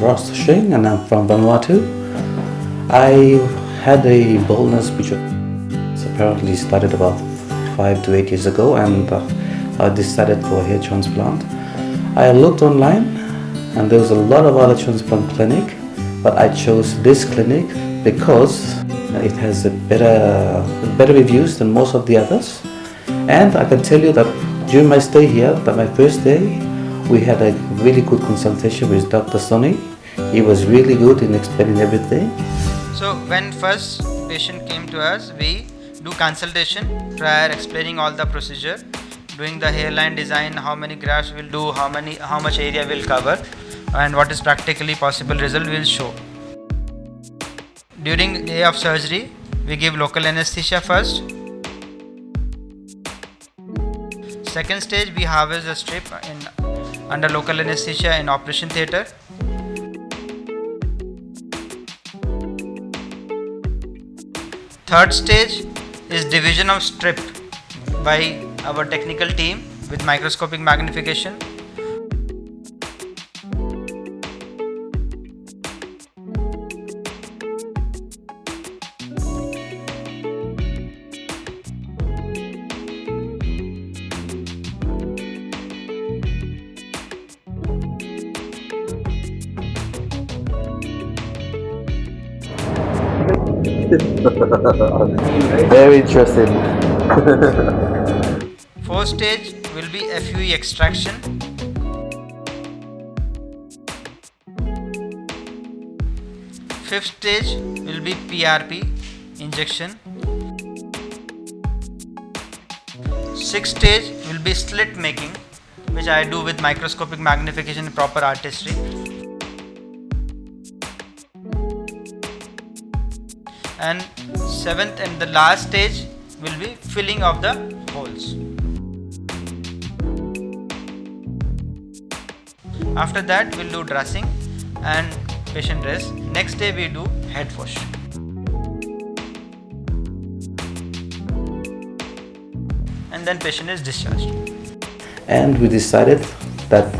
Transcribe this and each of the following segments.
Ross Shing and I'm from Vanuatu. I had a boldness which apparently started about 5 to 8 years ago, and I decided for a hair transplant. I looked online and there was a lot of other transplant clinic, but I chose this clinic because it has a better reviews than most of the others. And I can tell you that during my stay here, that my first day, we had a really good consultation with Dr. Soni. He was really good in explaining everything. So when first patient came to us, we do consultation prior explaining all the procedure, doing the hairline design, how many grafts we'll do, how much area we'll cover, and what is practically possible result we'll show. During day of surgery, we give local anesthesia first. Second stage, we harvest the strip under local anesthesia in operation theatre. Third stage is division of strip by our technical team with microscopic magnification. Very interesting. Fourth stage will be FUE extraction. Fifth stage will be PRP injection. Sixth stage will be slit making, which I do with microscopic magnification and proper artistry. And seventh and the last stage will be filling of the holes. After that, we'll do dressing and patient rest. Next day we do head wash. And then patient is discharged. And we decided that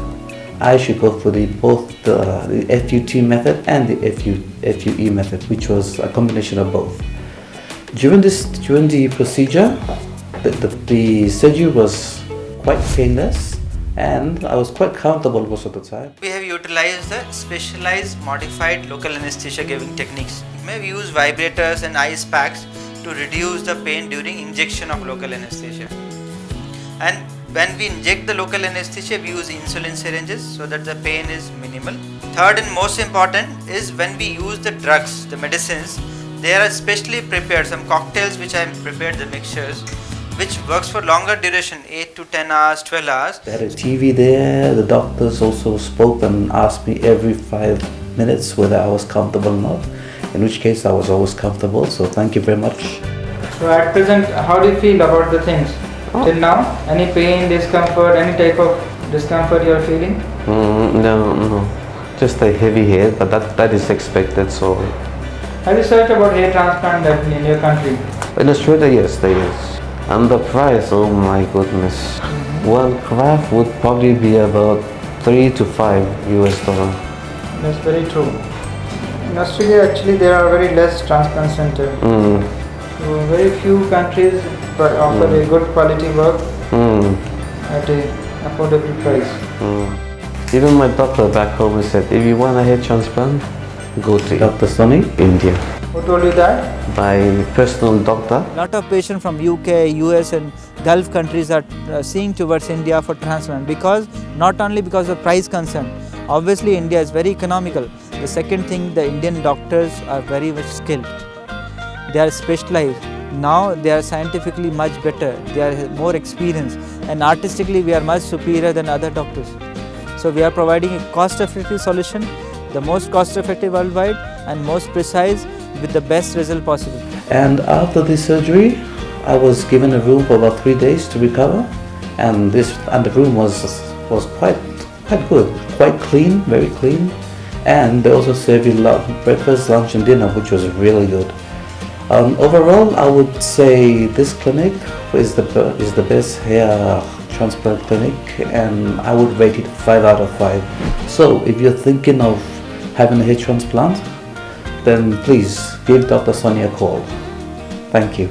I should go for both the FUT method and the FUE method, which was a combination of both. During the procedure, the surgery was quite painless and I was quite comfortable most of the time. We have utilized the specialized modified local anesthesia giving techniques. We have used vibrators and ice packs to reduce the pain during injection of local anesthesia. And when we inject the local anesthesia, we use insulin syringes so that the pain is minimal. Third and most important is when we use the drugs, the medicines, they are specially prepared, some cocktails which I prepared, the mixtures, which works for longer duration, 8 to 10 hours, 12 hours. There is TV there, the doctors also spoke and asked me every 5 minutes whether I was comfortable or not, in which case I was always comfortable, so thank you very much. So at present, how do you feel about the things? Till now, any pain, discomfort, any type of discomfort you are feeling? No, just a heavy head, but that is expected. So, have you searched about hair transplant in your country? In Australia, yes, there is. And the price, oh my goodness, one craft would probably be about $3 to $5 US. That's very true. In Australia, actually, there are very less transplant centers. So very few countries offer a good quality work at a affordable price. Even my doctor back home said, if you want a hair transplant, go to Dr. Soni, India. Who told you that? My personal doctor. A lot of patients from UK, US and Gulf countries are seeing towards India for transplant because not only because of price concern. Obviously India is very economical. The second thing, the Indian doctors are very much skilled. They are specialized. Now they are scientifically much better. They are more experienced and artistically we are much superior than other doctors. So we are providing a cost-effective solution, the most cost-effective worldwide and most precise with the best result possible. And after the surgery, I was given a room for about 3 days to recover, and the room was quite good, quite clean, very clean, and they also served you breakfast, lunch, and dinner, which was really good. Overall, I would say this clinic is the best hair transplant clinic, and I would rate it 5 out of 5. So if you're thinking of having a hair transplant, then please give Dr. Soni a call. Thank you.